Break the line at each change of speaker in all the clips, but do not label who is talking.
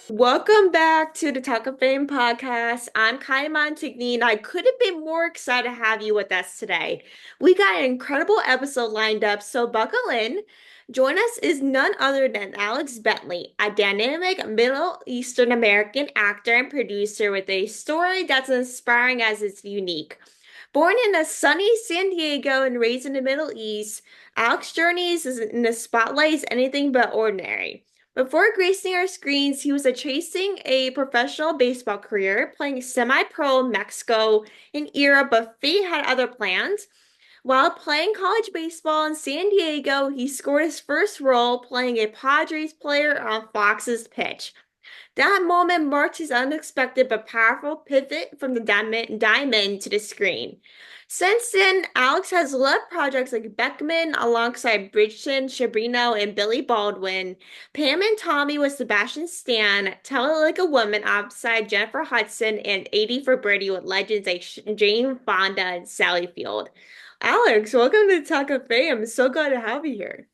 Welcome back to the Talk of Fame podcast. I'm Kai Montigny, and I couldn't be more excited to have you with us today. We got an incredible episode lined up, so buckle in. Join us is none other than Alex Bentley, a dynamic Middle Eastern American actor and producer with a story that's inspiring as it's unique. Born in a sunny San Diego and raised in the Middle East, Alex's journeys in the spotlight is anything but ordinary. Before gracing our screens, he was chasing a professional baseball career, playing semi-pro in Mexico in era, but fate had other plans. While playing college baseball in San Diego, he scored his first role playing a Padres player on Fox's pitch. That moment marked his unexpected but powerful pivot from the diamond to the screen. Since then, Alex has led projects like Beckman alongside Bridgeton, Sharbino, and Billy Baldwin, Pam and Tommy with Sebastian Stan, Tell It Like a Woman opposite Jennifer Hudson, and 80 for Brady with legends like Jane Fonda and Sally Field. Alex, welcome to Talk of Fame. I'm so glad to have you here.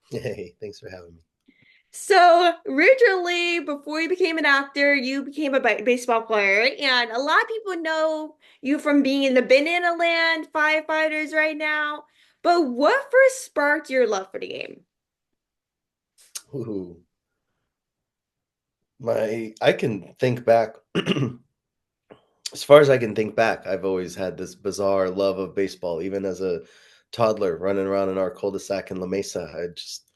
Hey, thanks for having me.
So originally, before you became an actor, you became a baseball player, and a lot of people know you from being in the Banana Land Firefighters right now. But what first sparked your love for the game?
Ooh, I can think back as far as I can think back, I've always had this bizarre love of baseball. Even as a toddler running around in our cul-de-sac in La Mesa, I just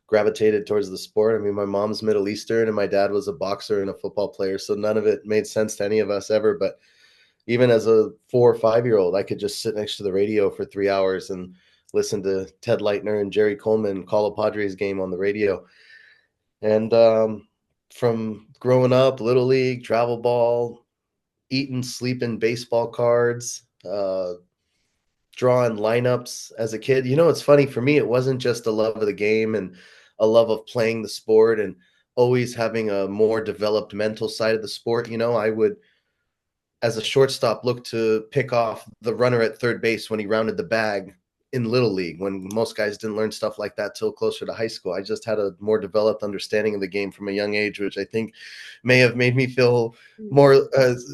gravitated towards the sport. I mean, my mom's Middle Eastern and my dad was a boxer and a football player, so none of it made sense to any of us ever. But even as a 4 or 5 year old, I could just sit next to the radio for 3 hours and listen to Ted Leitner and Jerry Coleman call a Padres game on the radio. And from growing up, little league, travel ball, eating, sleeping baseball cards, drawing lineups as a kid. You know, it's funny for me. It wasn't just a love of the game and a love of playing the sport and always having a more developed mental side of the sport. You know, I would, as a shortstop, look to pick off the runner at third base when he rounded the bag in little league, when most guys didn't learn stuff like that till closer to high school. I just had a more developed understanding of the game from a young age, which I think may have made me feel more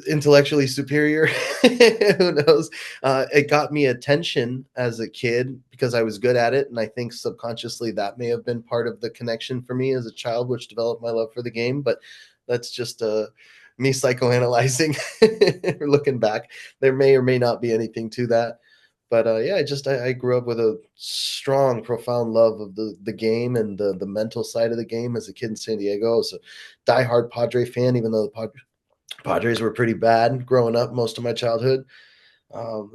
intellectually superior. Who knows? It got me attention as a kid because I was good at it, and I think subconsciously that may have been part of the connection for me as a child, which developed my love for the game. But that's just me psychoanalyzing or looking back. There may or may not be anything to that. But yeah, I grew up with a strong, profound love of the game and the mental side of the game as a kid in San Diego. I was a diehard Padre fan, even though the Padres were pretty bad growing up most of my childhood.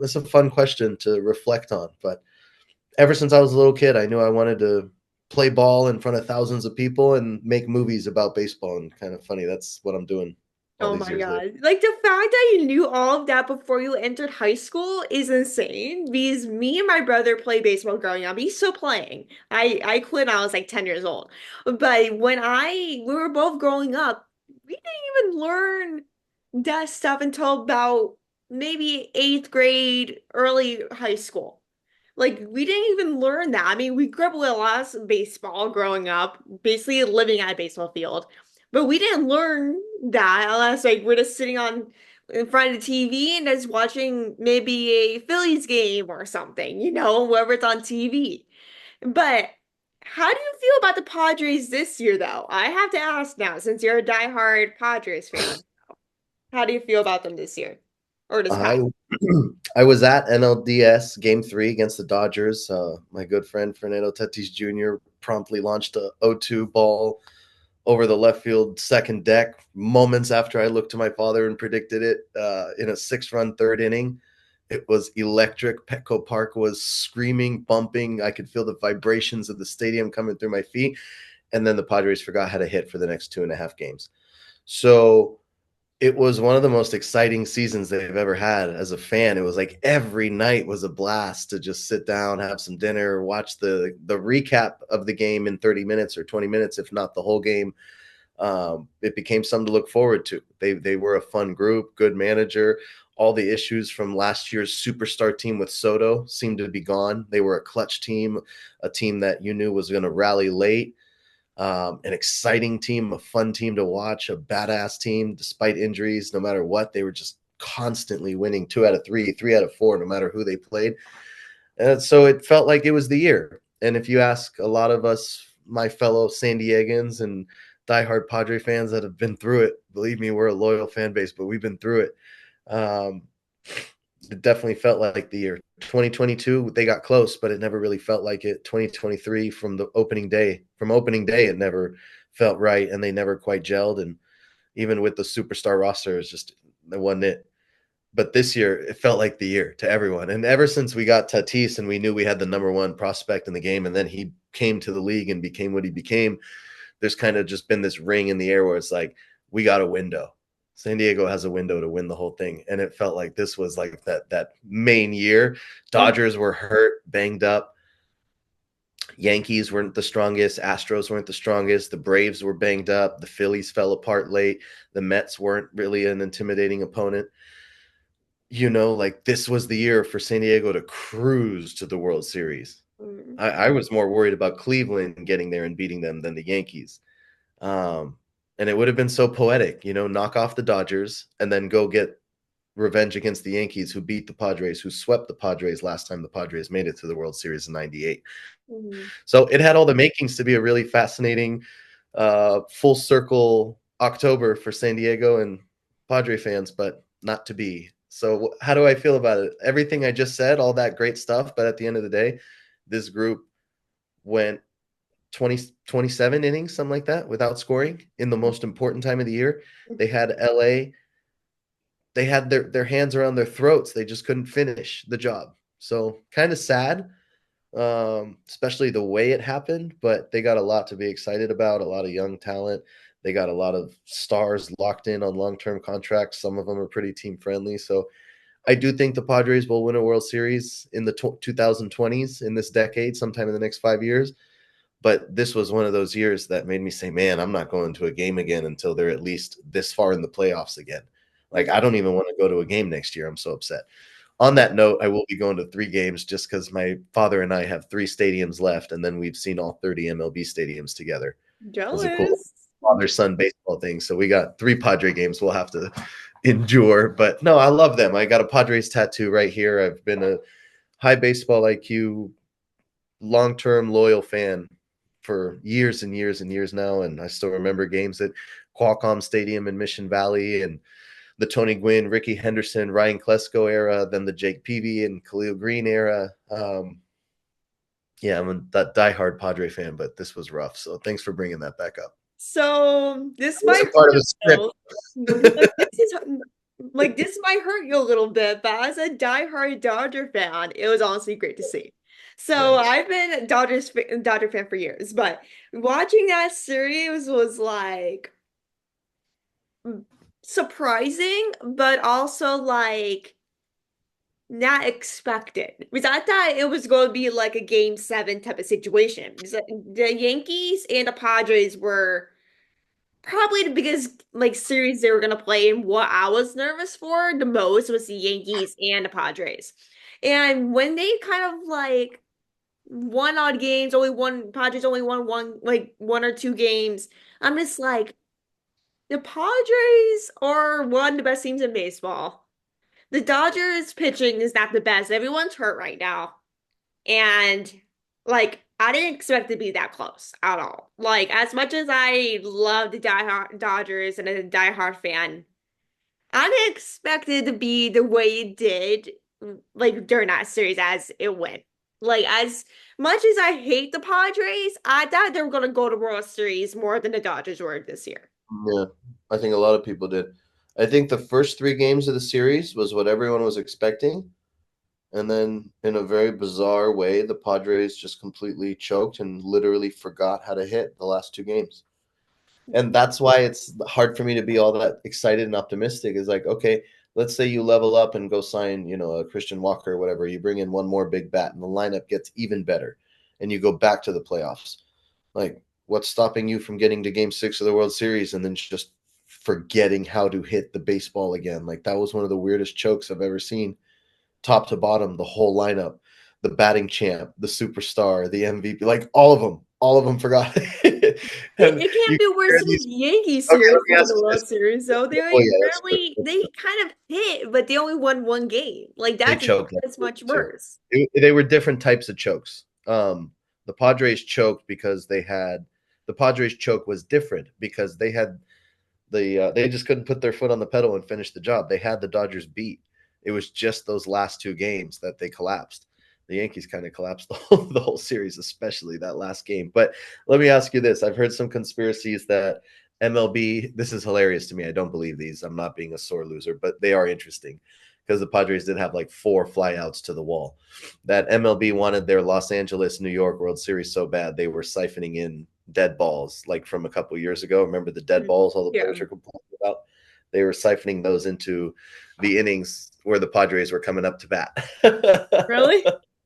That's a fun question to reflect on. But ever since I was a little kid, I knew I wanted to play ball in front of thousands of people and make movies about baseball. And kind of funny, that's what I'm doing all
Oh
these
my
years later.
God. Like the fact that you knew all of that before you entered high school is insane because me and my brother played baseball growing up. He's still playing. I quit when I was like 10 years old. But we were both growing up, we didn't even learn that stuff until about maybe eighth grade, early high school. Like we didn't even learn that. I mean, we grew up with a lot of baseball growing up, basically living at a baseball field. But we didn't learn that unless like we're just sitting on in front of the TV and just watching maybe a Phillies game or something, wherever it's on TV. But how do you feel about the Padres this year, though? I have to ask now, since you're a diehard Padres fan. How do you feel about them this year or this
I
past?
I was at NLDS Game 3 against the Dodgers. My good friend Fernando Tatis Jr. promptly launched a 0-2 ball over the left field second deck moments after I looked to my father and predicted it in a 6-run third inning. It was electric. Petco Park was screaming, bumping. I could feel the vibrations of the stadium coming through my feet. And then the Padres forgot how to hit for the next 2.5 games. So it was one of the most exciting seasons they've ever had as a fan. It was like every night was a blast to just sit down, have some dinner, watch the recap of the game in 30 minutes or 20 minutes, if not the whole game. It became something to look forward to. They were a fun group, good manager. All the issues from last year's superstar team with Soto seemed to be gone. They were a clutch team, a team that you knew was going to rally late. an exciting team, a fun team to watch, a badass team despite injuries. No matter what, they were just constantly winning 2 out of 3, 3 out of 4, no matter who they played. And so it felt like it was the year. And if you ask a lot of us, my fellow San Diegans and diehard Padre fans that have been through it, believe me, we're a loyal fan base, but we've been through it. Um, it definitely felt like the year. 2022, they got close, but it never really felt like it. 2023, from opening day, it never felt right, and they never quite gelled. And even with the superstar roster, it's just it wasn't it. But this year, it felt like the year to everyone. And ever since we got Tatis and we knew we had the number one prospect in the game, and then he came to the league and became what he became, there's kind of just been this ring in the air where it's like, we got a window. San Diego has a window to win the whole thing. And it felt like this was like that main year. Dodgers were hurt, banged up. Yankees weren't the strongest. Astros weren't the strongest. The Braves were banged up. The Phillies fell apart late. The Mets weren't really an intimidating opponent. Like this was the year for San Diego to cruise to the World Series.
Mm.
I was more worried about Cleveland getting there and beating them than the Yankees. And it would have been so poetic, knock off the Dodgers and then go get revenge against the Yankees, who beat the Padres, who swept the Padres last time the Padres made it to the World Series in '98.
Mm.
So it had all the makings to be a really fascinating, full circle October for San Diego and Padre fans, but not to be. So how do I feel about it? Everything I just said, all that great stuff, but at the end of the day, this group went 27 innings, something like that, without scoring in the most important time of the year. They had LA, they had their hands around their throats. They just couldn't finish the job. So kind of sad, especially the way it happened, but they got a lot to be excited about, a lot of young talent. They got a lot of stars locked in on long-term contracts. Some of them are pretty team friendly. So I do think the Padres will win a World Series in the 2020s in this decade, sometime in the next 5 years. But this was one of those years that made me say, man, I'm not going to a game again until they're at least this far in the playoffs again. Like, I don't even want to go to a game next year. I'm so upset. On that note, I will be going to 3 games just because my father and I have 3 stadiums left, and then we've seen all 30 MLB stadiums together. It was a cool
Jealous.
father-son baseball thing. So we got 3 Padre games we'll have to endure. But no, I love them. I got a Padres tattoo right here. I've been a high baseball IQ, long-term loyal fan for years and years and years now, and I still remember games at Qualcomm Stadium in Mission Valley and the Tony Gwynn, Ricky Henderson, Ryan Klesko era, then the Jake Peavy and Khalil Green era. Yeah, I'm a diehard Padre fan, but this was rough. So thanks for bringing that back up.
So this
It
might
wasn't part of the script.
hurt this might hurt you a little bit, but as a diehard Dodger fan, it was honestly great to see. So
Thanks.
I've been a Dodger fan for years, but watching that series was like surprising, but also like not expected. Because I thought it was going to be like a game 7 type of situation. Because the Yankees and the Padres were probably the biggest like series they were gonna play, and what I was nervous for the most was the Yankees and the Padres. And when they kind of like won odd games, only one Padres only won one like 1 or 2 games, I'm just like the Padres are one of the best teams in baseball. The Dodgers pitching is not the best. Everyone's hurt right now. And like I didn't expect to be that close at all. Like as much as I love the diehard Dodgers and a diehard fan, I didn't expect it to be the way it did like during that series as it went. Like as much as I hate the Padres, I thought they were gonna go to World Series more than the Dodgers were this year.
Yeah, I think a lot of people did. I think the first 3 games of the series was what everyone was expecting. And then, in a very bizarre way, the Padres just completely choked and literally forgot how to hit the last 2 games. And that's why it's hard for me to be all that excited and optimistic. Is like, okay, let's say you level up and go sign, a Christian Walker or whatever. You bring in one more big bat, and the lineup gets even better, and you go back to the playoffs. Like, what's stopping you from getting to Game 6 of the World Series and then just forgetting how to hit the baseball again? Like, that was one of the weirdest chokes I've ever seen, top to bottom, the whole lineup, the batting champ, the superstar, the MVP, like all of them forgot. And
It can't
you
be worse
compare
than
these.
the Yankees
Okay,
series
let me
in
ask
the
you
World
this.
Series. So they
Oh
like
yeah, that's true.
barely,
That's
they
true.
kind of hit, but they only won one game. Like
They
that's
choked
that's
absolutely
much
too.
worse.
They were different types of chokes. The Padres choked because the Padres choke was different because they just couldn't put their foot on the pedal and finish the job. They had the Dodgers beat. It was just those last two games that they collapsed. The Yankees kind of collapsed the whole series, especially that last game. But let me ask you this: I've heard some conspiracies that MLB. This is hilarious to me. I don't believe these. I'm not being a sore loser, but they are interesting because the Padres did have like 4 flyouts to the wall. That MLB wanted their Los Angeles, New York World Series so bad they were siphoning in dead balls, like from a couple years ago. Remember the dead
Mhm.
balls all the
Yeah.
players are complaining about? They were siphoning those into the innings where the Padres were coming up to bat.
Really?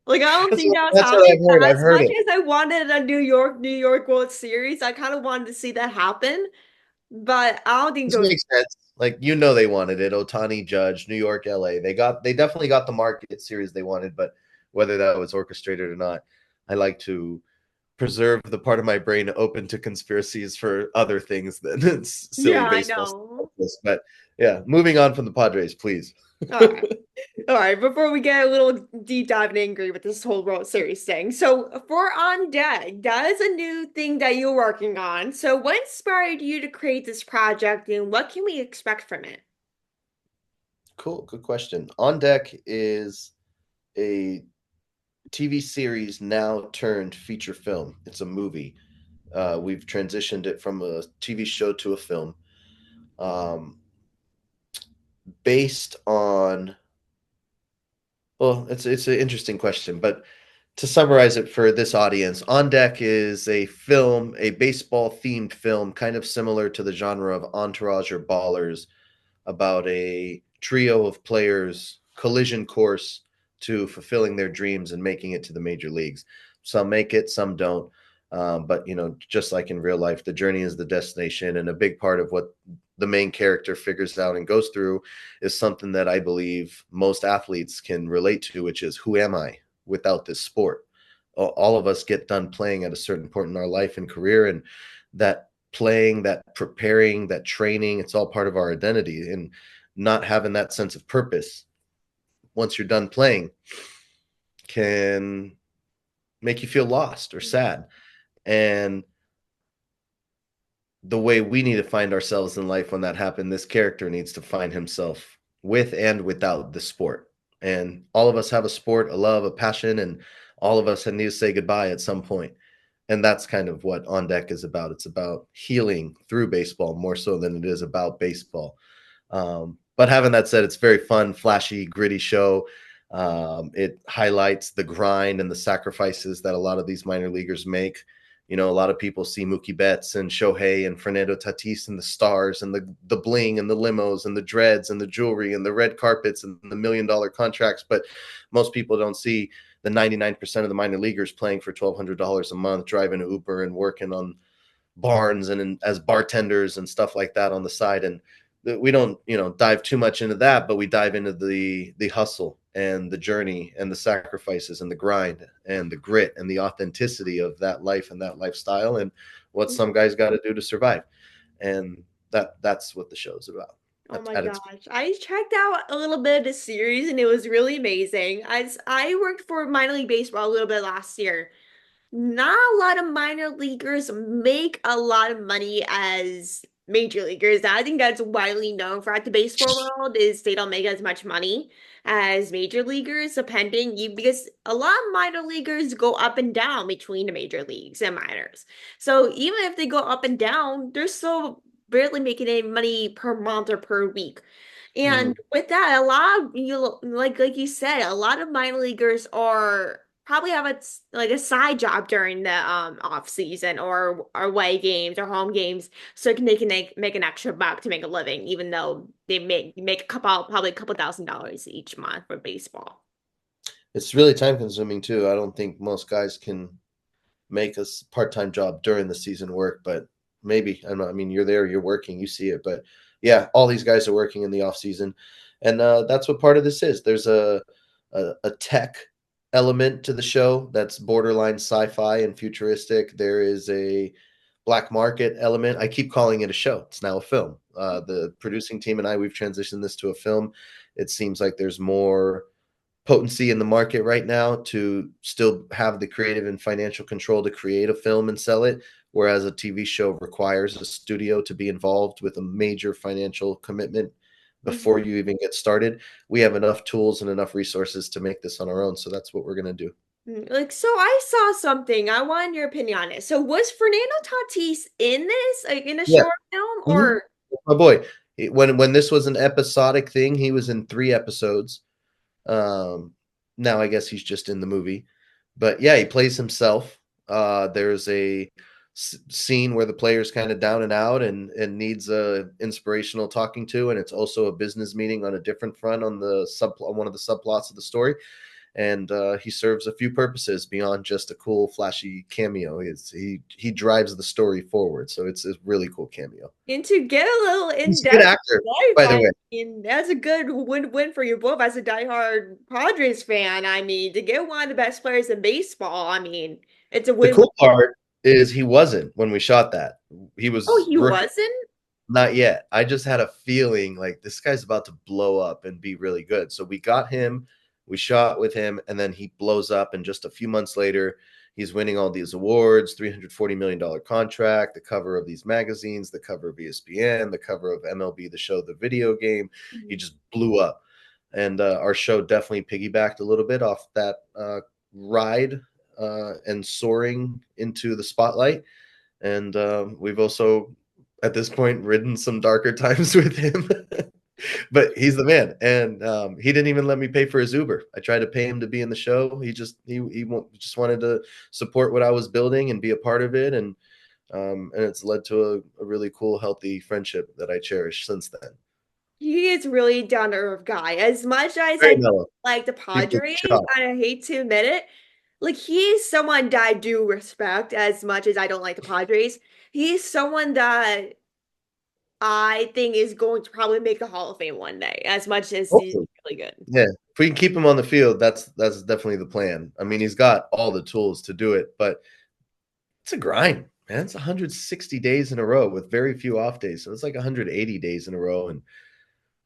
Like I don't think that's
That's what
happening.
I've heard. I've
As
heard
much
it.
as I wanted a New York World Series, I kind of wanted to see that happen, but I don't think
This
those.
makes sense. Like they wanted it. Otani, Judge, New York, LA. They definitely got the market series they wanted, but whether that was orchestrated or not, I like to preserve the part of my brain open to conspiracies for other things than silly
Yeah, I
baseball
know.
stuff. But yeah, moving on from the Padres, please.
All right. All right, before we get a little deep dive and angry with this whole World Series thing. So, for On Deck, that is a new thing that you're working on. So, what inspired you to create this project and what can we expect from it?
Cool, good question. On Deck is a TV series now turned feature film. It's a movie. We've transitioned it from a TV show to a film, um, based on. Well, it's an interesting question, but to summarize it for this audience, On Deck is a film, a baseball themed film, kind of similar to the genre of Entourage or Ballers, about a trio of players collision course to fulfilling their dreams and making it to the major leagues. Some make it, some don't. But just like in real life, the journey is the destination, and a big part of what the main character figures out and goes through is something that I believe most athletes can relate to, which is who am I without this sport? All of us get done playing at a certain point in our life and career, and that playing, that preparing, that training, it's all part of our identity. And not having that sense of purpose once you're done playing can make you feel lost or sad. And the way we need to find ourselves in life when that happened, this character needs to find himself with and without the sport. And all of us have a sport, a love, a passion, and all of us need to say goodbye at some point. And that's kind of what On Deck is about. It's about healing through baseball more so than it is about baseball. But having that said, it's very fun, flashy, gritty show. It highlights the grind and the sacrifices that a lot of these minor leaguers make. A lot of people see Mookie Betts and Shohei and Fernando Tatis and the stars and the bling and the limos and the dreads and the jewelry and the red carpets and the $1 million contracts. But most people don't see the 99% of the minor leaguers playing for $1,200 a month, driving an Uber and working on barns and as bartenders and stuff like that on the side. And we don't dive too much into that, but we dive into the hustle and the journey and the sacrifices and the grind and the grit and the authenticity of that life and that lifestyle and what some guys got to do to survive. And that's what the show's about
Oh my
at its.
gosh. I checked out a little bit of the series and it was really amazing. I worked for minor league baseball a little bit last year. Not a lot of minor leaguers make a lot of money as major leaguers. I think that's widely known throughout the baseball world is they don't make as much money as major leaguers, depending you because a lot of minor leaguers go up and down between the major leagues and minors. So even if they go up and down, they're still barely making any money per month or per week. And
Mhm.
with that, a lot of like you said, a lot of minor leaguers are probably have like a side job during the off season or away games or home games, so they can make an extra buck to make a living, even though they make probably a couple $1,000s each month for baseball.
It's really time consuming too. I don't think most guys can make a part-time job during the season work, but maybe. I mean, you're there, you're working, you see it. But yeah, all these guys are working in the off season, and that's what part of this is. There's a tech element to the show that's borderline sci-fi and futuristic. There is a black market element. I keep calling it a show. It's now a film. The producing team and I, we've transitioned this to a film. It seems like there's more potency in the market right now to still have the creative and financial control to create a film and sell it, whereas a TV show requires a studio to be involved with a major financial commitment before you even get started. We have enough tools and enough resources to make this on our own, so that's what we're going to do.
Like, so I saw something. I want your opinion on it. So was Fernando Tatis in this, like in a
Yeah.
short film,
Mhm.
or
My boy. When this was an episodic thing, he was in 3 episodes. Um, Now I guess he's just in the movie, but yeah, he plays himself. There's a scene where the player's kind of down and out and needs a inspirational talking to, and it's also a business meeting on a different front on the on one of the subplots of the story. And he serves a few purposes beyond just a cool, flashy cameo. He drives the story forward, so it's a really cool cameo.
and to get a little
He's
in
a good
depth
actor,
life,
by the
I
way.
mean, that's a good win for you both as a diehard Padres fan. I mean, to get one of the best players in baseball, I mean, it's a
The
win.
cool part is he wasn't when we shot that. He
Oh,
was
he
rookie.
wasn't?
Not yet. I just had a feeling like this guy's about to blow up and be really good. So we got him, we shot with him, and then he blows up. And just a few months later, he's winning all these awards, $340 million contract, the cover of these magazines, the cover of ESPN, the cover of MLB The Show, the video game. He
Mhm.
just blew up. And our show definitely piggybacked a little bit off that ride and soaring into the spotlight. And we've also at this point ridden some darker times with him. But he's the man, and he didn't even let me pay for his Uber. I tried to pay him to be in the show. Just wanted to support what I was building and be a part of it, and it's led to a really cool, healthy friendship that I cherish since then.
He is really down to earth guy. As much as
Very
I
mellow.
like the
People
Padres,
shut up.
and I hate to admit it, like he's someone that I do respect as much as I don't like the Padres. He's someone that I think is going to probably make the Hall of Fame one day, as much as he's
Hopefully.
really good.
Yeah, if we can keep him on the field, that's definitely the plan. I mean, he's got all the tools to do it, but it's a grind, man. It's 160 days in a row with very few off days. So it's like 180 days in a row. And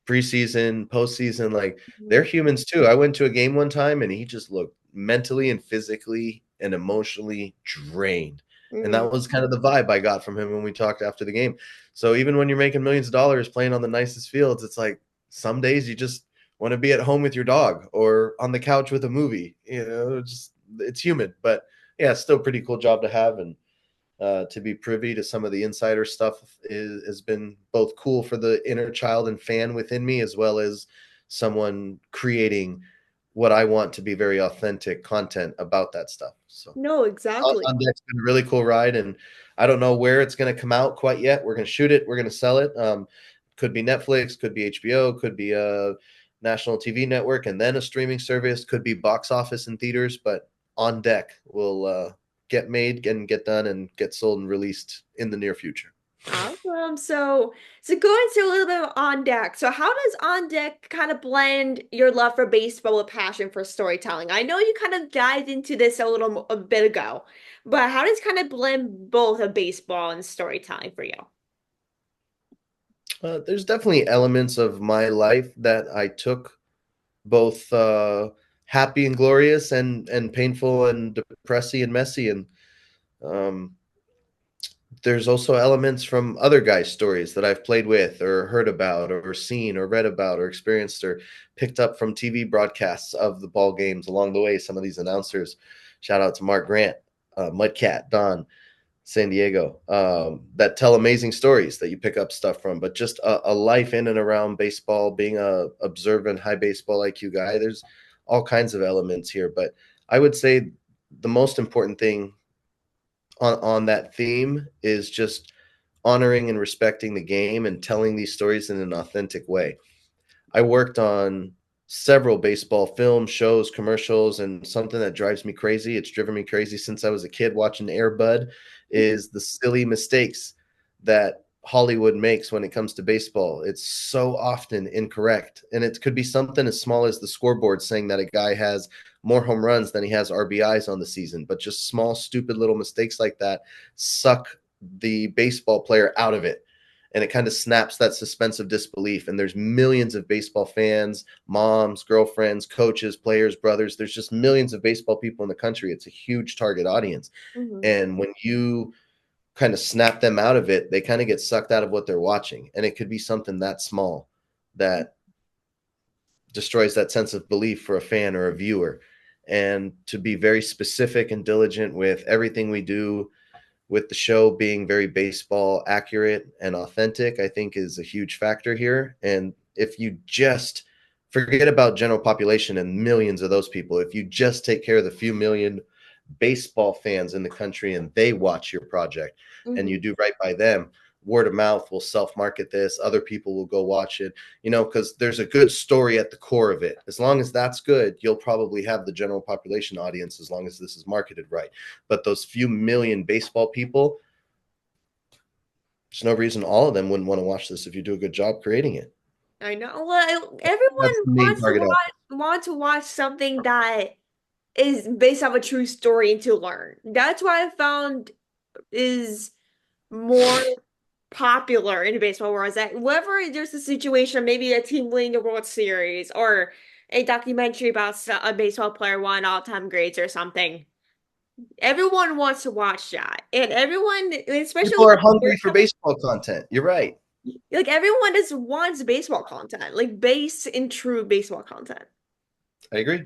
preseason, postseason, like they're
Mhm.
humans too. I went to a game one time and he just looked mentally and physically and emotionally drained. And
Mm.
that was kind of the vibe I got from him when we talked after the game. So even when you're making millions of dollars playing on the nicest fields, it's like some days you just want to be at home with your dog or on the couch with a movie. It's human, but yeah, it's still a pretty cool job to have. And to be privy to some of the insider stuff has been both cool for the inner child and fan within me, as well as someone creating what I want to be very authentic content about that stuff. So
No, exactly.
on deck's been a really cool ride, and I don't know where it's going to come out quite yet. We're going to shoot it, we're going to sell it. Could be Netflix, could be HBO, could be a national TV network, and then a streaming service. Could be box office in theaters, but on deck will get made and get done and get sold and released in the near future.
Awesome. So going to a little bit of on deck. So how does on deck kind of blend your love for baseball with passion for storytelling? I know you kind of dived into this a bit ago, but how does kind of blend both of baseball and storytelling for you?
There's definitely elements of my life that I took both happy and glorious and painful and depressing and messy, and um, there's also elements from other guys' stories that I've played with or heard about or seen or read about or experienced or picked up from TV broadcasts of the ball games along the way. Some of these announcers, shout out to Mark Grant, Mudcat, Don, San Diego, that tell amazing stories that you pick up stuff from. But just a life in and around baseball, being a observant high baseball IQ guy, there's all kinds of elements here. But I would say the most important thing on that theme is just honoring and respecting the game and telling these stories in an authentic way. I worked on several baseball films, shows, commercials, and something that drives me crazy. It's driven me crazy since I was a kid watching Air Bud is the silly mistakes that Hollywood makes when it comes to baseball. It's so often incorrect. And it could be something as small as the scoreboard saying that a guy has more home runs than he has RBIs on the season, but just small, stupid little mistakes like that suck the baseball player out of it, and it kind of snaps that suspense of disbelief. And there's millions of baseball fans, moms, girlfriends, coaches, players, brothers. There's just millions of baseball people in the country. It's a huge target audience.
Hmm.
And when you kind of snap them out of it, they kind of get sucked out of what they're watching. And it could be something that small that destroys that sense of belief for a fan or a viewer. And to be very specific and diligent with everything we do, with the show being very baseball accurate and authentic, I think is a huge factor here. And if you just forget about general population and millions of those people, if you just take care of the few million baseball fans in the country and they watch your project and
Hmm.
you do right by them, word of mouth will self-market this. Other people will go watch it, because there's a good story at the core of it. As long as that's good, you'll probably have the general population audience as long as this is marketed right. But those few million baseball people, there's no reason all of them wouldn't want to watch this if you do a good job creating it.
I know. Well,
That's
everyone
the main target audience.
wants to watch something that is based off a true story and to learn. That's what I found is more popular in the baseball world. Is that whenever there's a situation, maybe a team winning the World Series or a documentary about a baseball player won all-time grades or something, everyone wants to watch that, and everyone, especially
People are
with
hungry for baseball content. You're right.
like everyone just wants baseball content, like base in true baseball content.
I agree.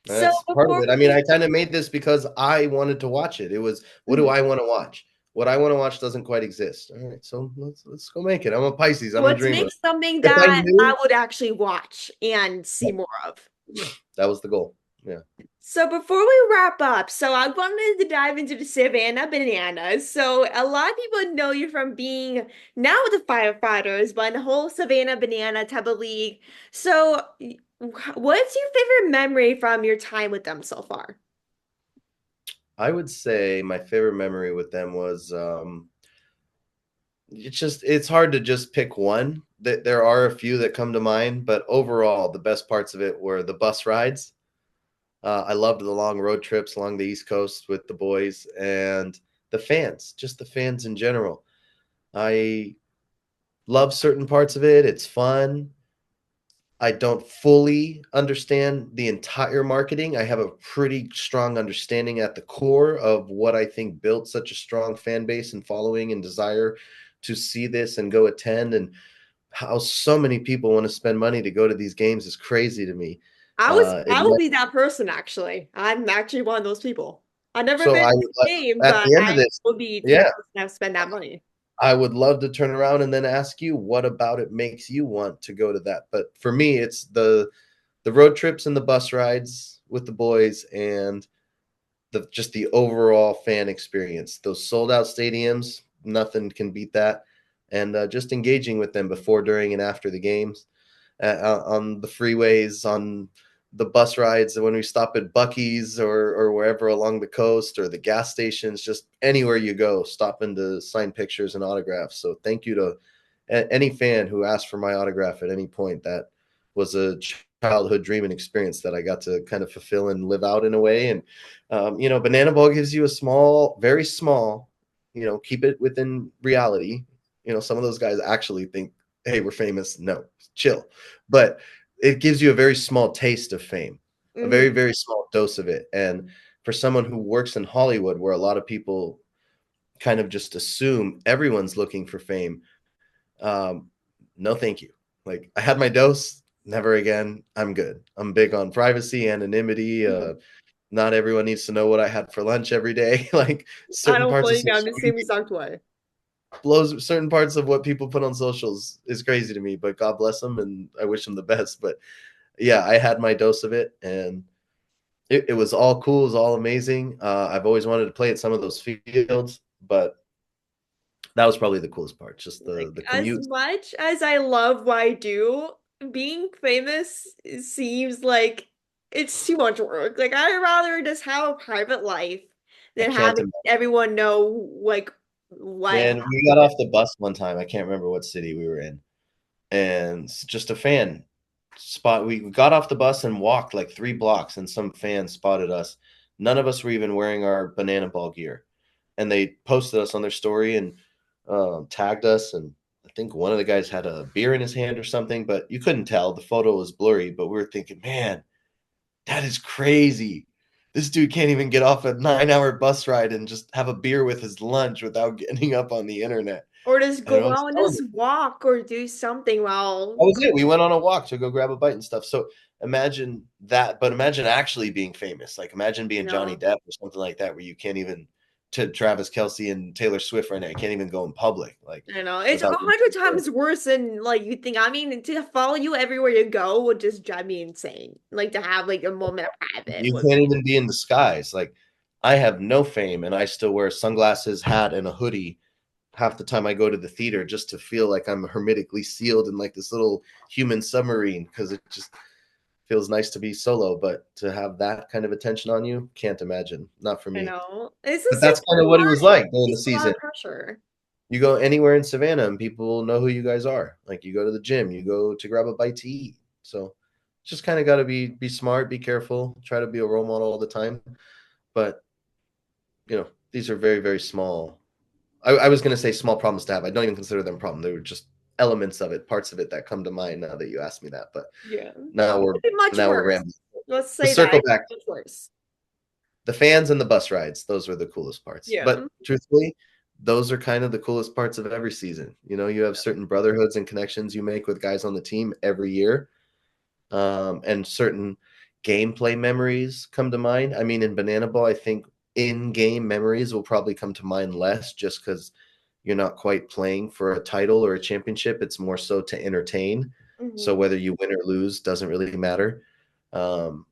So
That's part of
before
it. I mean,
we
I kind of made this because I wanted to watch it. It was, what do
Mhm.
I want to watch? What I want to watch doesn't quite exist. All right, so let's go make it. I'm a Pisces. I'm a
Let's
dreamer.
make something
If I
that I
knew,
would actually watch and see more of.
that was the goal. Yeah.
So before we wrap up, so I wanted to dive into the Savannah Bananas. So a lot of people know you from being now with the Firefighters, but in the whole Savannah Banana type of league. So what's your favorite memory from your time with them so far?
I would say my favorite memory with them was it's hard to just pick one. There are a few that come to mind, but overall the best parts of it were the bus rides. I loved the long road trips along the East Coast with the boys and the fans, just the fans in general. I love certain parts of it. It's fun. I don't fully understand the entire marketing. I have a pretty strong understanding at the core of what I think built such a strong fan base and following and desire to see this and go attend, and how so many people want to spend money to go to these games is crazy to me. It
I will be that person actually. I'm actually one of those people. I've never
So
been
I
to
would
a game,
at
but
the end of
I
this,
will be that
yeah,
person that spend that money.
I would love to turn around and then ask you what about it makes you want to go to that. But for me, it's the road trips and the bus rides with the boys and the overall fan experience. Those sold out stadiums, nothing can beat that. And just engaging with them before, during, and after the games, on the freeways, on the bus rides, when we stop at Bucky's or wherever along the coast, or the gas stations, just anywhere you go, stopping to sign pictures and autographs. So thank you to any fan who asked for my autograph at any point. That was a childhood dream and experience that I got to kind of fulfill and live out in a way. And Banana Ball gives you a small, very small, keep it within reality. Some of those guys actually think, hey, we're famous. No, chill. But it gives you a very small taste of fame, a very,
Hmm.
very small dose of it. And for someone who works in Hollywood, where a lot of people kind of just assume everyone's looking for fame, um, no, thank you. Like, I had my dose, never again. I'm good. I'm big on privacy, anonymity. Not everyone needs to know what I had for lunch every day. Like,
I
certain
don't
parts of
blame you. I'm
social
the same
media
exact way.
blows, certain parts of what people put on socials is crazy to me, but God bless them and I wish them the best. But yeah, I had my dose of it, and it was all cool. It was all amazing. I've always wanted to play at some of those fields, but that was probably the coolest part. Just
Like
the
as
commute.
much as I love what I do, being famous seems like it's too much work. Like I'd rather just have a private life
I
than
can't
having
imagine.
everyone know like what I
Man, we got off the bus one time. I can't remember what city we were in, and just a fan spot. We got off the bus and walked like 3 blocks, and some fan spotted us. None of us were even wearing our banana ball gear. and they posted us on their story and tagged us. And I think one of the guys had a beer in his hand or something, but you couldn't tell. The photo was blurry, but we were thinking, man, that is crazy. This dude can't even get off a 9-hour bus ride and just have a beer with his lunch without getting up on the internet.
Or just
And I
go
was
out and
telling
just
him,
walk or do something while
that was it. We went on a walk to go grab a bite and stuff. So imagine that, but imagine actually being famous. Like imagine
you
being Johnny
know.
Depp or something like that, where you can't even to Travis Kelsey and Taylor Swift right now. You can't even go in public, like
You know, it's a
without
hundred times worse than like you think. I mean, to follow you everywhere you go would just drive me insane. Like to have like a moment of private
you
would
can't
be,
even be in disguise. Like I have no fame and I still wear sunglasses, hat, and a hoodie half the time I go to the theater just to feel like I'm hermetically sealed in like this little human submarine because it just feels nice to be solo, but to have that kind of attention on you, can't imagine. Not for
you
me.
know, it's
But
just
that's kind of what it was like during the
it's a lot
season.
of pressure.
You go anywhere in Savannah and people know who you guys are. Like you go to the gym, you go to grab a bite to eat. So just kind of got to be smart, be careful, try to be a role model all the time. But these are very, very small. I was going to say small problems to have. I don't even consider them a problem. They were just elements of it, parts of it that come to mind now that you asked me that. But
Yeah,
now we're
it could be much
now we're
worse.
rambling.
Let's
To
say that
circle
it
back,
could be much worse.
the fans and the bus rides, those were the coolest parts.
Yeah.
But truthfully, those are kind of the coolest parts of every season. You have certain brotherhoods and connections you make with guys on the team every year, and certain gameplay memories come to mind. I mean, in Banana Ball, I think in-game memories will probably come to mind less just because you're not quite playing for a title or a championship. It's more so to entertain. So
Hmm.
whether you win or lose doesn't really matter. Um,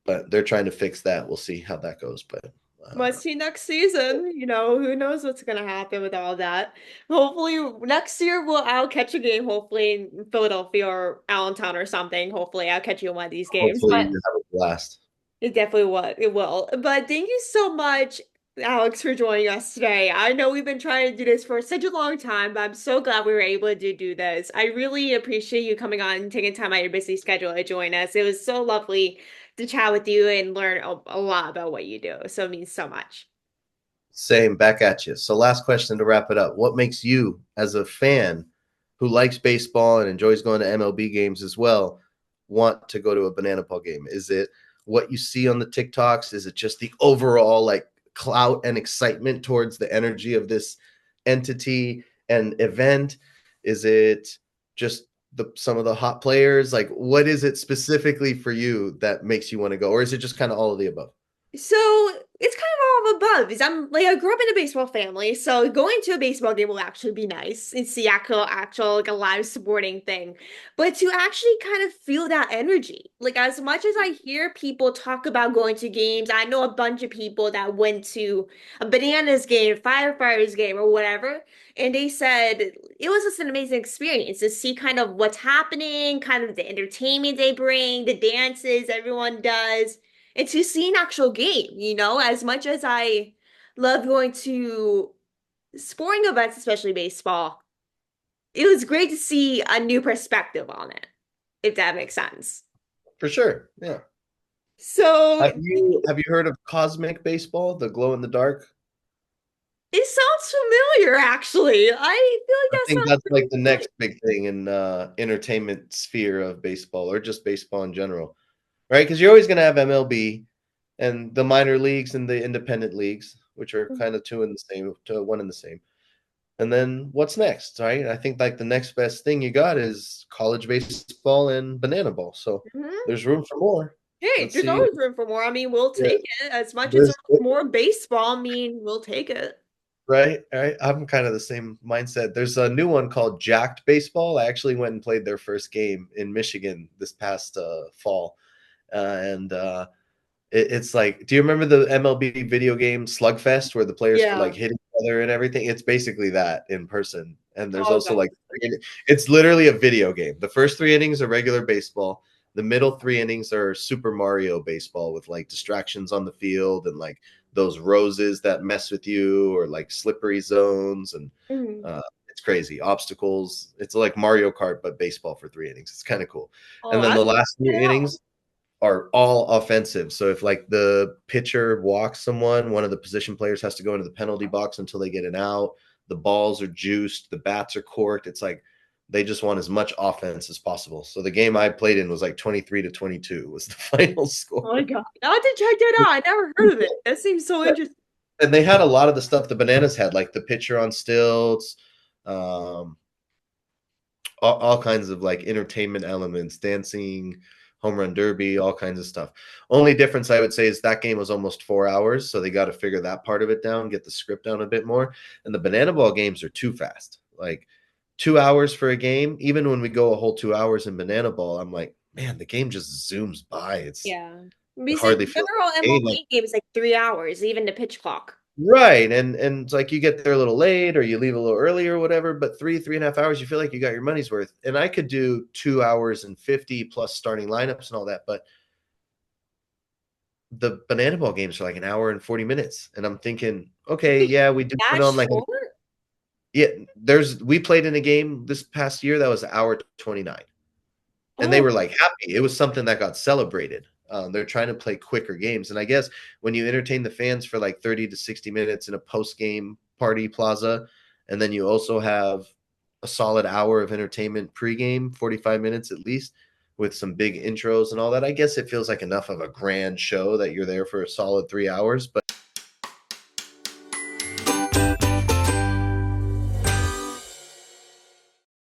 but they're trying to fix that. We'll see how that goes. But
Let's see next season. You know, who knows what's gonna happen with all that. Hopefully next year I'll catch a game, hopefully in Philadelphia or Allentown or something. Hopefully I'll catch you in one of these games.
hopefully
But
you have a blast.
it definitely will. It will. But thank you so much, Alex, for joining us today. I know we've been trying to do this for such a long time, but I'm so glad we were able to do this. I really appreciate you coming on and taking time out of your busy schedule to join us. It was so lovely to chat with you and learn a lot about what you do. So it means so much.
Same, back at you. So, last question to wrap it up. What makes you, as a fan who likes baseball and enjoys going to MLB games as well, want to go to a Banana Ball game? Is it what you see on the TikToks? Is it just the overall like clout and excitement towards the energy of this entity and event? Is it just some of the hot players? Like, what is it specifically for you that makes you want to go, or is it just kind of all of the above?
So it's kind of all of above. Is I'm like I grew up in a baseball family, so going to a baseball game will actually be nice and see actual like a live sporting thing. But to actually kind of feel that energy, like as much as I hear people talk about going to games, I know a bunch of people that went to a Bananas game, Firefighters game, or whatever, and they said it was just an amazing experience to see kind of what's happening, kind of the entertainment they bring, the dances everyone does. And to see an actual game, as much as I love going to sporting events, especially baseball, it was great to see a new perspective on it, if that makes sense.
For sure. Yeah.
So
Have you heard of cosmic baseball, the glow in the dark?
it sounds familiar, actually. I feel like
I
that
think
sounds
that's like
pretty
the
familiar.
next big thing in entertainment sphere of baseball or just baseball in general, right? Because you're always going to have MLB and the minor leagues and the independent leagues, which are kind of two in the same, to one in the same. And then what's next, right? I think like the next best thing you got is college baseball and banana ball. So
Mhm.
there's room for more.
Hey,
Let's
there's
see.
always room for more. I mean, we'll
Yeah,
take it. As much as
there's
there's more baseball, I mean, we'll take it.
right, right. I'm kind of the same mindset. There's a new one called Jacked Baseball. I actually went and played their first game in Michigan this past fall, and it's like, do you remember the MLB video game Slugfest where the players could like
Yeah.
hit each other and everything? It's basically that in person. And there's
Oh,
also
God.
like it's literally a video game. The first three innings are regular baseball. The middle three innings are Super Mario baseball with like distractions on the field and like those roses that mess with you or like slippery zones and
Mhm.
it's crazy obstacles. It's like Mario Kart but baseball for three innings. It's kind of cool.
Oh,
And then
I
the
should
last
check
three
it out.
innings are all offensive. So if like the pitcher walks someone, one of the position players has to go into the penalty box until they get an out. The balls are juiced, the bats are corked. It's like they just want as much offense as possible. So the game I played in was like 23-22 was the final
Oh my
score.
God. I have to check that out. I never heard of it. That seems so interesting.
And they had a lot of the stuff the Bananas had, like the pitcher on stilts, um, all kinds of like entertainment elements, dancing, home run derby, all kinds of stuff. Only difference I would say is that game was almost 4 hours, so they got to figure that part of it down, get the script down a bit more. And the banana ball games are too fast. Like 2 hours for a game, even when we go a whole 2 hours in banana ball, I'm like, man, the game just zooms by.
Yeah.
It
Because
hardly
the
feels
general
like a game. Like,
MLB game is like 3 hours, even the pitch clock.
right. And it's like you get there a little late or you leave a little early or whatever, but 3.5 hours, you feel like you got your money's worth. And I could do 2 hours and 50 plus starting lineups and all that, but the banana ball games are like an hour and 40 minutes. And I'm thinking, okay,
Wait,
yeah, we do put
that
on like,
short?
yeah, we played in a game this past year that was an hour 29. And they
Oh,
were like happy. It was something that got celebrated. They're trying to play quicker games. And I guess when you entertain the fans for like 30 to 60 minutes in a post-game party plaza, and then you also have a solid hour of entertainment pregame, 45 minutes at least, with some big intros and all that, I guess it feels like enough of a grand show that you're there for a solid 3 hours. But